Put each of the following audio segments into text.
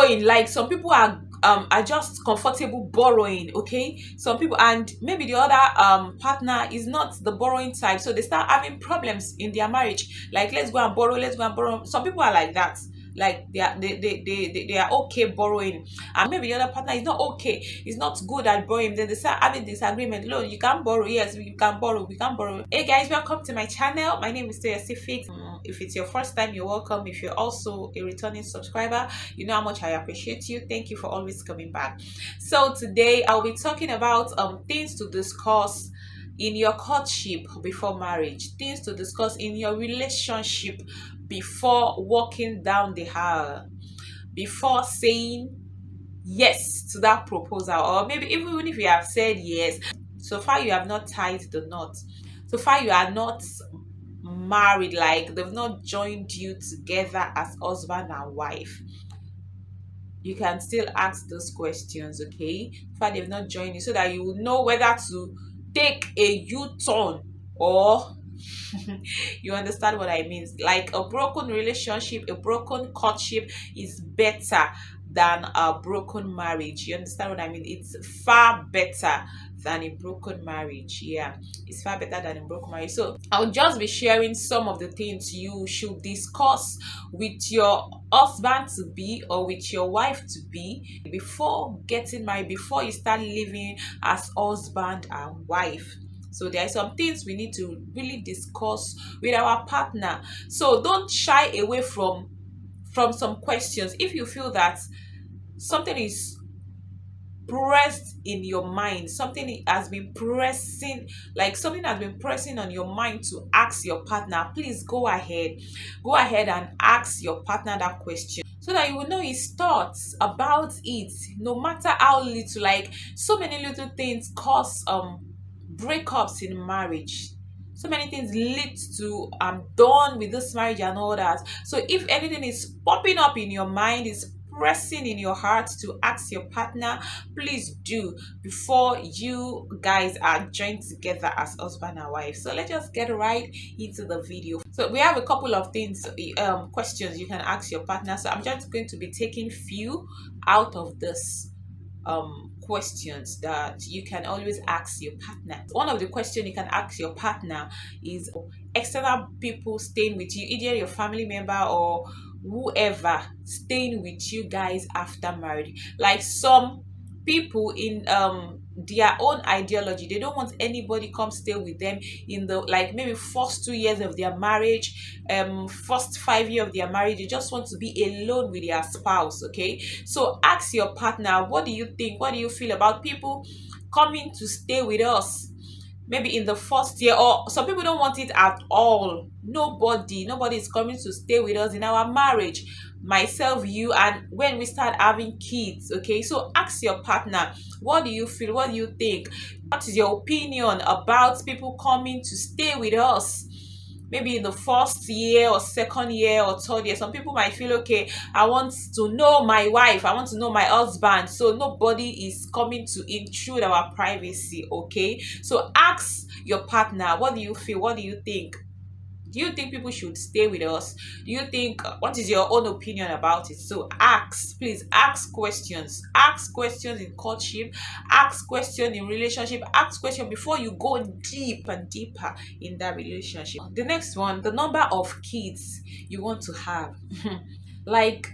borrowing. Like some people are just comfortable borrowing, okay? Some people, and maybe the other partner is not the borrowing type, so they start having problems in their marriage. Like, let's go and borrow, let's go and borrow. Some people are like that. Like they are okay borrowing, and maybe the other partner is not okay, is not good at borrowing. Then they start having disagreement. Look, you can borrow, yes, you can borrow, we can borrow. Hey guys, welcome to my channel. My name is Toyosi. If it's your first time, you're welcome. If you're also a returning subscriber, you know how much I appreciate you. Thank you for always coming back. So today I'll be talking about things to discuss in your courtship before marriage, things to discuss in your relationship before walking down the aisle, before saying yes to that proposal, or maybe even if you have said yes, so far you have not tied the knot, so far you are not married, like they've not joined you together as husband and wife. You can still ask those questions, okay? So far they've not joined you, so that you will know whether to take a U-turn or you understand what I mean. Like a broken relationship, a broken courtship is better than a broken marriage. You understand what I mean? It's far better than a broken marriage. Yeah, it's far better than a broken marriage. So I'll just be sharing some of the things you should discuss with your husband to be or with your wife to be before getting married, before you start living as husband and wife. So there are some things we need to really discuss with our partner. So don't shy away from some questions. If you feel that something is pressed in your mind, something has been pressing, like something has been pressing on your mind to ask your partner, please go ahead and ask your partner that question, so that you will know his thoughts about it. No matter how little, like so many little things cause breakups in marriage. So many things lead to I'm done with this marriage and all that. So if anything is popping up in your mind, is pressing in your heart to ask your partner, please do before you guys are joined together as husband and wife. So let's just get right into the video. So we have a couple of things, questions you can ask your partner. So I'm just going to be taking few out of this questions that you can always ask your partner. One of the questions you can ask your partner is external people staying with you, either your family member or whoever staying with you guys after marriage. Like some people in their own ideology, they don't want anybody come stay with them in the, like, maybe first 2 years of their marriage, first 5 years of their marriage. They just want to be alone with their spouse, okay? So ask your partner, what do you think, what do you feel about people coming to stay with us maybe in the first year? Or some people don't want it at all. Nobody is coming to stay with us in our marriage, myself, you, and when we start having kids, okay? So ask your partner, what do you feel, what do you think, what is your opinion about people coming to stay with us maybe in the first year or second year or third year? Some people might feel, okay, I want to know my wife, I want to know my husband, so nobody is coming to intrude our privacy, okay? So ask your partner, what do you feel, what do you think? Do you think people should stay with us? Do you think, what is your own opinion about it? So ask, please ask questions. Ask questions in courtship, ask questions in relationship, ask questions before you go deep and deeper in that relationship. The next one, the number of kids you want to have. Like,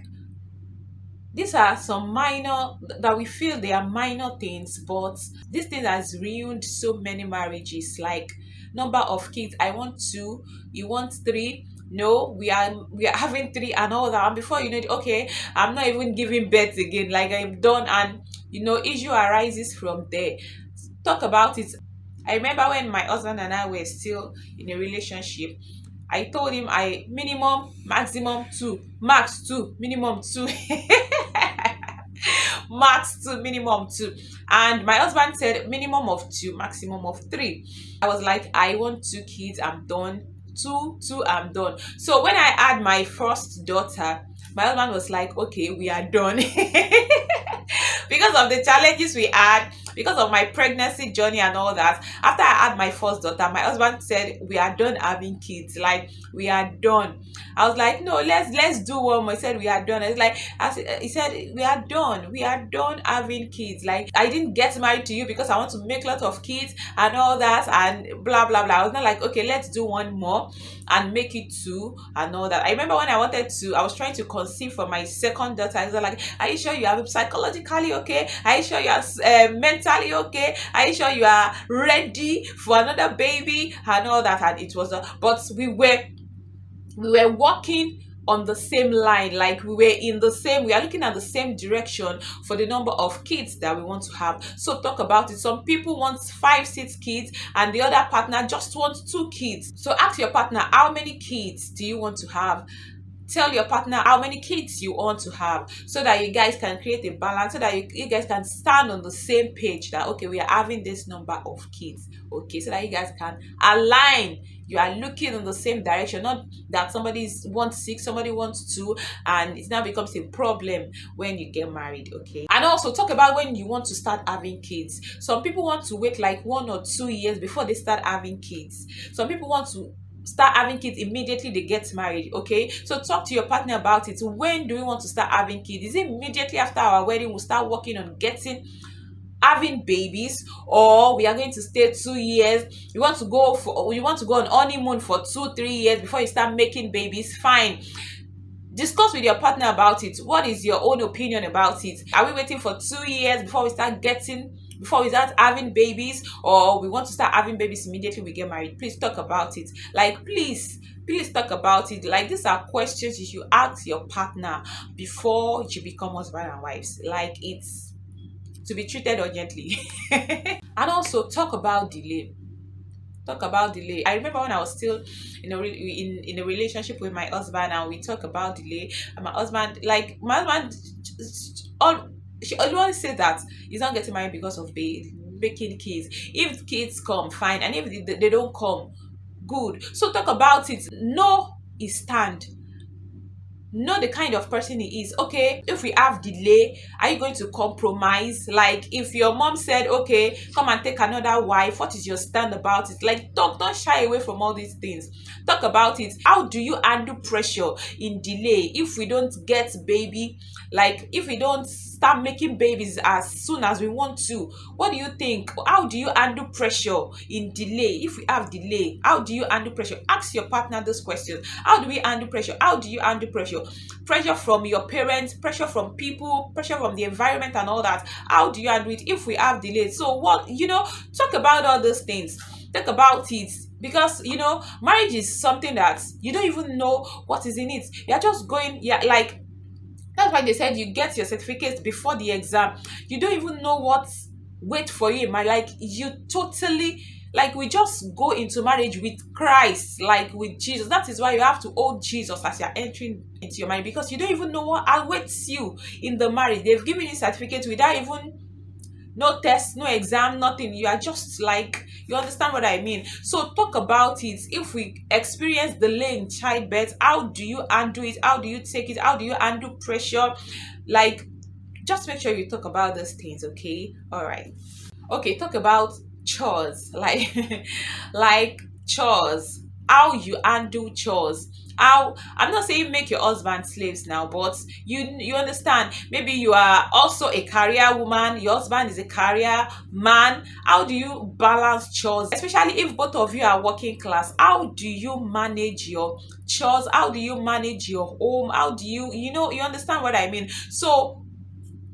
these are some minor that we feel they are minor things, but this thing has ruined so many marriages. Like number of kids, I want 2, you want 3. No, we are having 3 and all that, and before you know it, okay, I'm not even giving birth again, like I'm done. And issue arises from there. Talk about it. I remember when my husband and I were still in a relationship, I told him I minimum, maximum 2, max 2, minimum 2. Max 2, minimum 2. And my husband said minimum of 2, maximum of 3. I was like, I want 2 kids, I'm done. 2, I'm done. So when I had my first daughter, my husband was like, okay, we are done. Because of the challenges we had, because of my pregnancy journey and all that. After I had my first daughter, my husband said we are done having kids, like we are done. I was like, no, let's do one more. He said we are done. It's like he said we are done having kids. Like I didn't get married to you because I want to make lots of kids and all that and blah blah blah. I was not like, okay, let's do one more and make it two and all that. I remember when I was trying to conceive for my second daughter. I was like, are you sure you are psychologically okay? Are you sure you are mentally okay? Are you sure you are ready for another baby and all that? And it was but we were walking on the same line, like we are looking at the same direction for the number of kids that we want to have. So talk about it. Some people want 5 6 kids and the other partner just wants 2 kids. So ask your partner, how many kids do you want to have? Tell your partner how many kids you want to have, so that you guys can create a balance, so that you guys can stand on the same page that okay, we are having this number of kids, okay, so that you guys can align. You are looking in the same direction, not that somebody wants 6, somebody wants 2, and it now becomes a problem when you get married, okay. And also talk about when you want to start having kids. Some people want to wait like 1 or 2 years before they start having kids. Some people want to start having kids immediately they get married, okay. So talk to your partner about it. When do we want to start having kids? Is it immediately after our wedding we'll start working on having babies, or we are going to stay 2 years? You want to go on honeymoon for 2 3 years before you start making babies? Fine, discuss with your partner about it. What is your own opinion about it? Are we waiting for 2 years before we start having babies, or we want to start having babies immediately we get married? Please talk about it. Like please talk about it. Like these are questions you should ask your partner before you become husband and wives. Like it's to be treated urgently. And also talk about delay. I remember when I was still in a relationship with my husband, and we talk about delay, and my husband all she always said that he's not getting married because of making kids. If kids come, fine, and if they don't come, good. So talk about it. Know his stand, know the kind of person he is. Okay, if we have delay, are you going to compromise? Like if your mom said, okay, come and take another wife, what is your stand about it? Like don't shy away from all these things. Talk about it. How do you handle pressure in delay? If we don't get baby, like if we don't start making babies as soon as we want to, what do you think? How do you handle pressure in delay? If we have delay, how do you handle pressure? Ask your partner this question. How do we handle pressure? How do you handle pressure? Pressure from your parents, pressure from people, pressure from the environment and all that. How do you handle it if we have delay? So talk about all those things. Talk about it, because marriage is something that you don't even know what is in it. You're just going, yeah, like that's why they said you get your certificate before the exam. You don't even know what wait for you in my, like you totally, like we just go into marriage with Christ, like with Jesus. That is why you have to hold Jesus as you're entering into your marriage, because you don't even know what awaits you in the marriage. They've given you certificate without even no test, no exam, nothing. You are just like, you understand what I mean? So talk about it. If we experience delay in childbirth, how do you handle it? How do you take it? How do you handle pressure? Like, just make sure you talk about those things, okay? All right. Okay, talk about chores. Like chores. How you handle chores. How, I'm not saying make your husband slaves now, but you understand. Maybe you are also a career woman, your husband is a career man. How do you balance chores, especially if both of you are working class? How do you manage your chores? How do you manage your home? How do you understand what I mean? So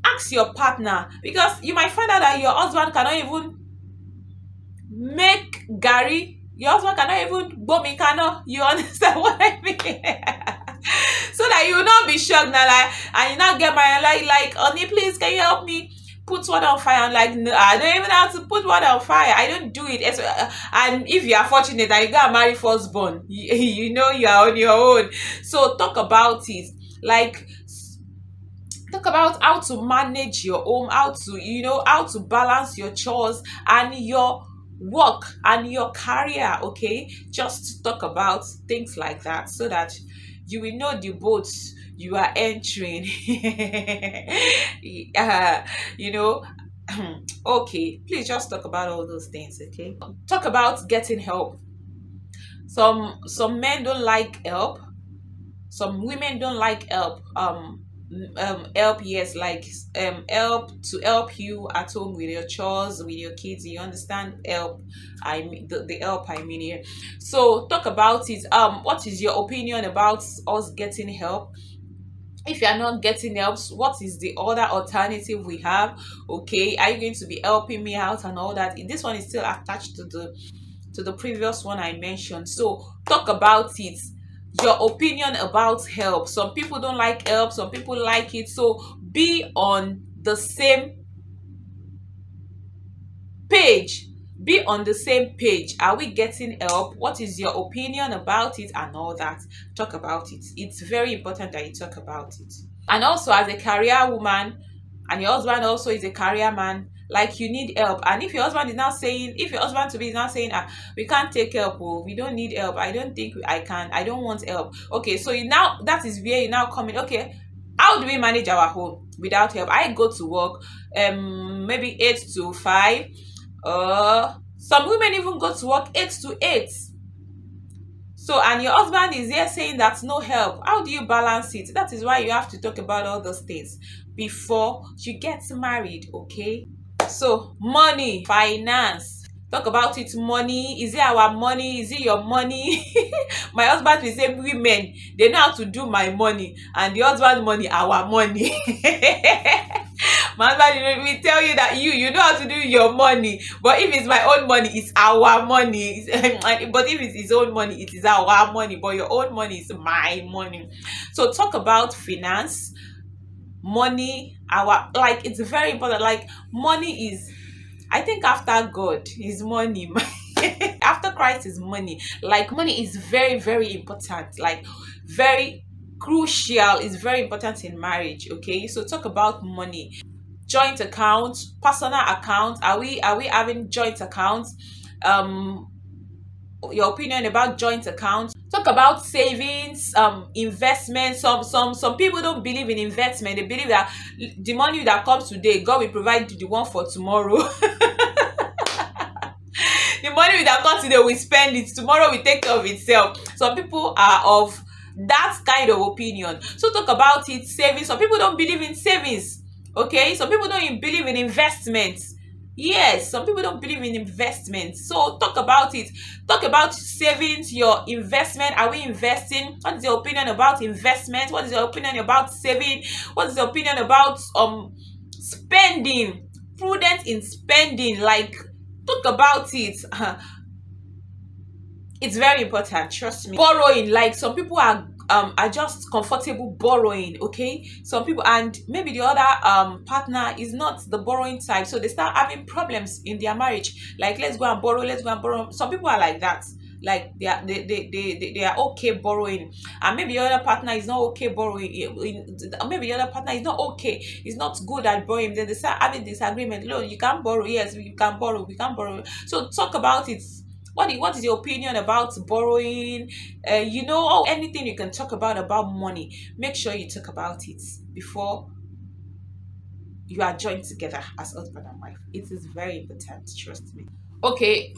ask your partner, because you might find out that your husband cannot even make gari. Your husband cannot even bomikano. You understand what I mean? So that you will not be shocked now, like, and you not get my like, honey, please, can you help me put water on fire? I'm like, no, I don't even know how to put water on fire. I don't do it. And if you are fortunate and you got marry firstborn, you know you are on your own. So talk about it. Like, talk about how to manage your home, how to balance your chores and your work and your career, okay? Just talk about things like that, so that you will know the boats you are entering. uh, you know Okay, please just talk about all those things, okay? Talk about getting help. Some men don't like help. Some women don't like help. Help, yes, like help to help you at home with your chores, with your kids. You understand? Help. I mean the help I mean here. So talk about it. What is your opinion about us getting help? If you are not getting help, what is the other alternative we have? Okay, are you going to be helping me out and all that? This one is still attached to the previous one I mentioned. So talk about it. Your opinion about help. Some people don't like help, some people like it. So be on the same page. Be on the same page. Are we getting help? What is your opinion about it and all that? Talk about it. It's very important that you talk about it. And also, as a career woman, and your husband also is a career man, like, you need help. And if your husband is now saying, if your husband to be is now saying, we can't take help, oh, we don't need help, I don't think I can, I don't want help. Okay, so you now, that is where you now come in. Okay, how do we manage our home without help? I go to work maybe 8 to 5. Some women even go to work 8 to 8. So, and your husband is here saying that's no help. How do you balance it? That is why you have to talk about all those things before you get married, okay? So, money, finance. Talk about it. Money. Is it our money? Is it your money? My husband will say, women, they know how to do my money, and the husband money, our money. My husband will tell you that you know how to do your money, but if it's my own money, it's our money. But if it's his own money, it is our money. But your own money is my money. So talk about finance, money. Our, like, it's very important. Like, money is, I think, after God is money. After Christ is money. Like, money is very, very important. Like, very crucial. Is very important in marriage. Okay, so talk about money. Joint account, personal account. Are we having joint accounts? Your opinion about joint accounts. Talk about savings, investment. Some people don't believe in investment. They believe that the money that comes today, God will provide the one for tomorrow. The money that comes today, we spend it, tomorrow we take care of itself. Some people are of that kind of opinion. So talk about it. Savings. Some people don't believe in savings. Okay, some people don't believe in investments. Yes, some people don't believe in investments. So talk about it. Talk about savings, your investment. Are we investing? What is your opinion about investment? What is your opinion about saving? What is your opinion about spending? Prudent in spending. Like, talk about it. It's very important, trust me. Borrowing, like, some people are just comfortable borrowing, okay? Some people, and maybe the other partner is not the borrowing type, so they start having problems in their marriage. Like, let's go and borrow, let's go and borrow. Some people are like that. Like, they are okay borrowing, and maybe the other partner is not okay borrowing. Maybe the other partner is not okay, is not good at borrowing. Then they start having disagreement. No, you can't borrow. Yes, you can borrow, we can borrow. So talk about it. What is your opinion about borrowing? Anything you can talk about money. Make sure you talk about it before you are joined together as husband and wife. It is very important, trust me. Okay,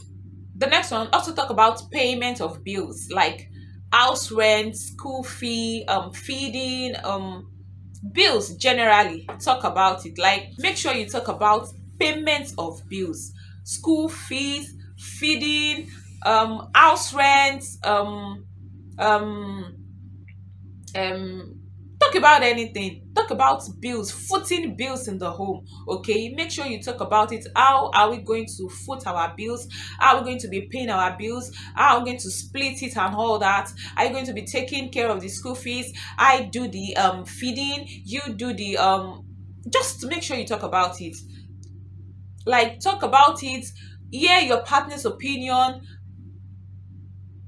the next one, also talk about payment of bills, like house rent, school fee, feeding, bills generally. Talk about it. Like, make sure you talk about payment of bills, school fees, feeding, house rent, um talk about anything. Talk about bills, footing bills in the home. Okay, make sure you talk about it. How are we going to foot our bills? How are we going to be paying our bills? How are we going to split it and all that? Are you going to be taking care of the school fees? I do the feeding, you do the just make sure you talk about it. Like, talk about it. Hear your partner's opinion,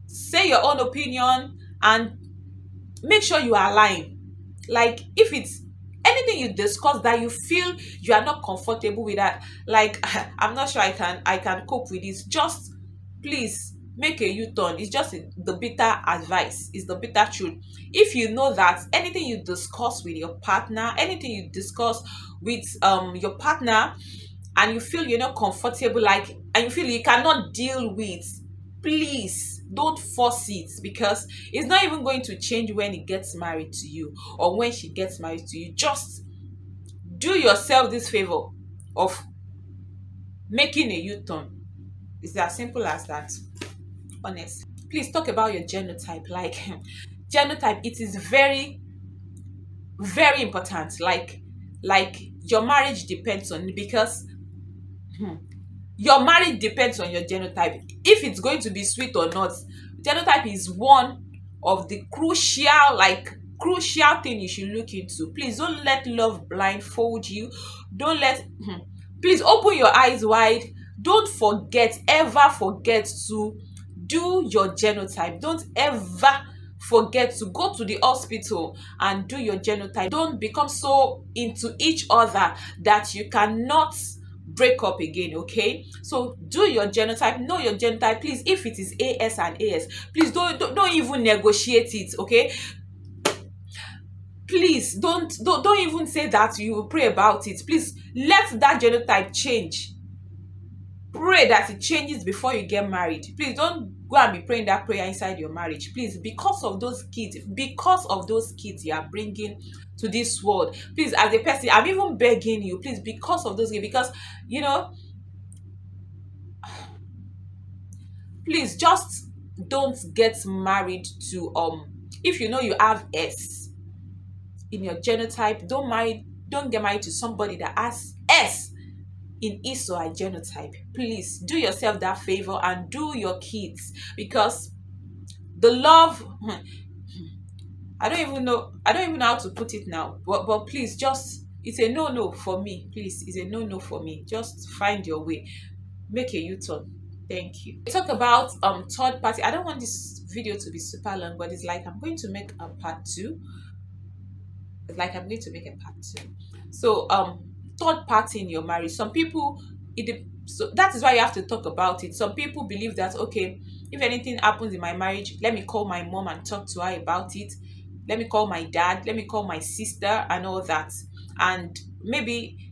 say your own opinion, and make sure you align. Like, if it's anything you discuss that you feel you are not comfortable with, that, like, I'm not sure I can cope with this, just please make a u-turn. It's just the bitter advice, it's the bitter truth. If you know that anything you discuss with your partner, anything you discuss with your partner, and you feel you're not comfortable, like, and you feel you cannot deal with, please don't force it, because it's not even going to change when he gets married to you or when she gets married to you. Just do yourself this favor of making a U-turn. It's as simple as that, honestly. Please talk about your genotype. Like, genotype, it is very, very important. Like your marriage depends on it, because hmm, your marriage depends on your genotype. If it's going to be sweet or not, genotype is one of the crucial, like, crucial thing you should look into. Please don't let love blindfold you. Don't let please open your eyes wide. Don't forget, ever forget to do your genotype. Don't ever forget to go to the hospital and do your genotype. Don't become so into each other that you cannot break up again. Okay, so do your genotype, know your genotype. Please, if it is AS and AS, please don't even negotiate it. Okay, please don't even say that you will pray about it. Please let that genotype change. Pray that it changes before you get married. Please don't go and be praying that prayer inside your marriage. Please, because of those kids you are bringing to this world, please, as a person, I'm even begging you, please, because of those kids, because you know, please just don't get married to if you know you have S in your genotype, don't get married to somebody that has S in his or her genotype. Please do yourself that favor and do your kids, because the love, I don't even know how to put it now, but please, just, it's a no for me. Please, it's a no for me. Just find your way, make a U-turn. Thank you. Talk about third party. I don't want this video to be super long, but it's like I'm going to make a part two. It's like I'm going to make a part two. So third party in your marriage. Some people, so that is why you have to talk about it. Some people believe that, okay, if anything happens in my marriage, let me call my mom and talk to her about it. Let me call my dad, let me call my sister and all that. And maybe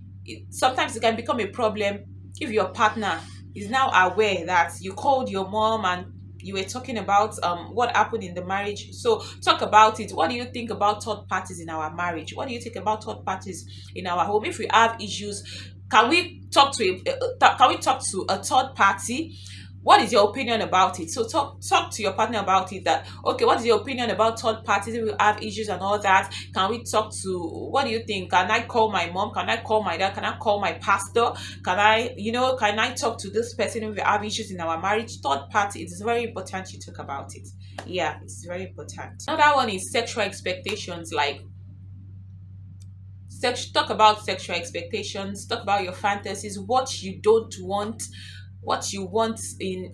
sometimes it can become a problem if your partner is now aware that you called your mom and you were talking about what happened in the marriage. So talk about it. What do you think about third parties in our marriage? What do you think about third parties in our home? If we have issues, can we talk to a third party? What is your opinion about it? So talk to your partner about it. That, okay, what is your opinion about third parties if we have issues and all that? Can we talk to, what do you think? Can I call my mom? Can I call my dad? Can I call my pastor? Can I talk to this person if we have issues in our marriage? Third party, it is very important you talk about it. Yeah, it's very important. Another one is sexual expectations. Like, talk about sexual expectations, talk about your fantasies, what you don't want, what you want in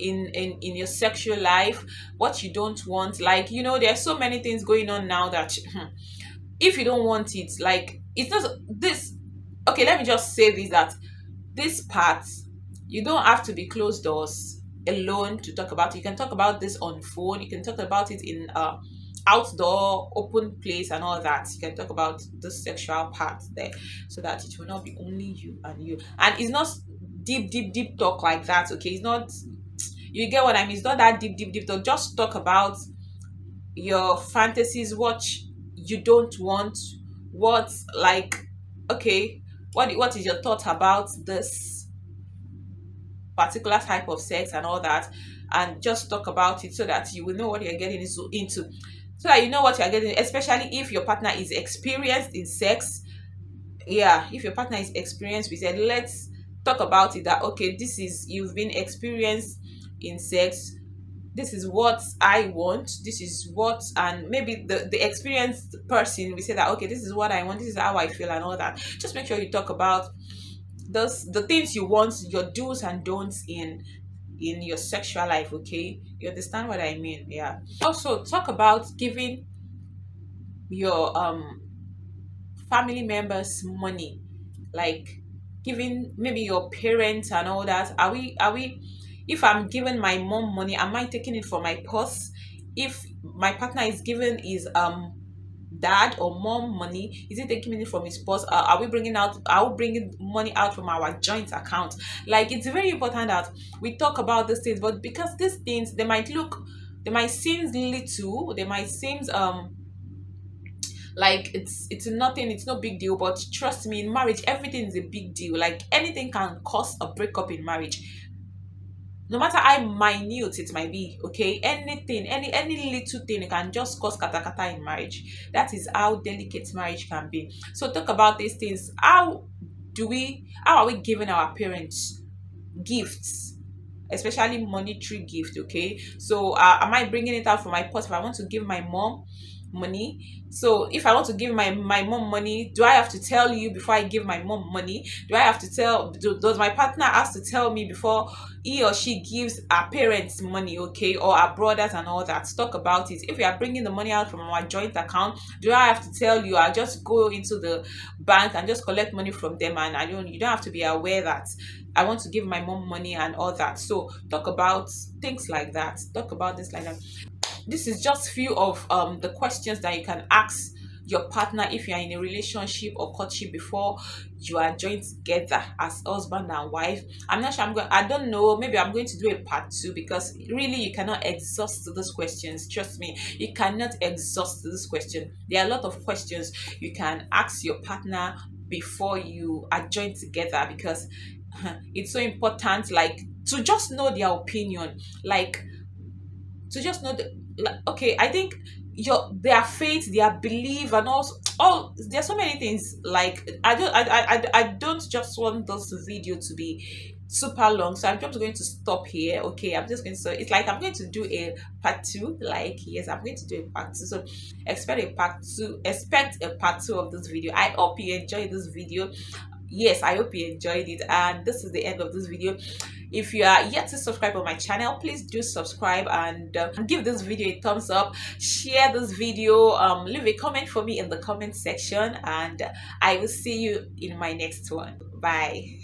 your sexual life, what you don't want. Like, there's so many things going on now that if you don't want it, like, it's not this. Okay, let me just say this, that this part, you don't have to be closed doors alone to talk about it. You can talk about this on phone, you can talk about it in outdoor open place and all that. You can talk about the sexual part there, so that it will not be only you and you. And it's not deep talk like that. Okay, it's not, you get what I mean? It's not that deep talk. Just talk about your fantasies, what you don't want, what, like, okay, what is your thought about this particular type of sex and all that, and just talk about it, so that you will know what you're getting into, so that you know what you're getting, especially if your partner is experienced in sex. Yeah, if your partner is experienced with it, let's talk about it, that, okay, this is, you've been experienced in sex, this is what I want, this is what, and maybe the experienced person will say that, okay, this is what I want, this is how I feel and all that. Just make sure you talk about the things you want, your do's and don'ts in your sexual life. Okay, you understand what I mean? Yeah. Also talk about giving your family members money, like giving maybe your parents and all that. Are we If I'm giving my mom money, am I taking it from my purse? If my partner is giving his dad or mom money? Is he taking money from his boss? Are we bringing money out from our joint account? Like, it's very important that we talk about these things. But because these things, they might seem little, they might seem like it's nothing, it's no big deal, but trust me, in marriage everything is a big deal. Like, anything can cause a breakup in marriage, no matter how minute it might be. Okay, anything, any little thing, it can just cause katakata in marriage. That is how delicate marriage can be. So talk about these things. How are we giving our parents gifts, especially monetary gift? Okay, so am I bringing it out from my purse? If I want to give my mom money, so if I want to give my mom money, do I have to tell you before I give my mom money? Do I have to does my partner has to tell me before he or she gives our parents money? Okay, or our brothers and all that. Talk about it. If we are bringing the money out from our joint account, do I have to tell you? I just go into the bank and just collect money from them, and you don't have to be aware that I want to give my mom money and all that. So talk about things like that. Talk about this like that. This is just few of the questions that you can ask your partner if you are in a relationship or courtship before you are joined together as husband and wife. I'm not sure, I don't know, maybe I'm going to do a part two, because really you cannot exhaust these questions. Trust me, you cannot exhaust this question. There are a lot of questions you can ask your partner before you are joined together, because it's so important, like, to just know their opinion, like, to just know the, like, okay, I think their faith, their belief, and also all, there's so many things. Like, I don't just want this video to be super long, so I'm just going to stop here. Okay, I'm just going to, so it's like I'm going to do a part two. Like, yes, I'm going to do a part two, so expect a part two of this video. I hope you enjoyed this video. Yes, I hope you enjoyed it, and this is the end of this video. If you are yet to subscribe on my channel, please do subscribe, and give this video a thumbs up. Share this video, leave a comment for me in the comment section, and I will see you in my next one. Bye.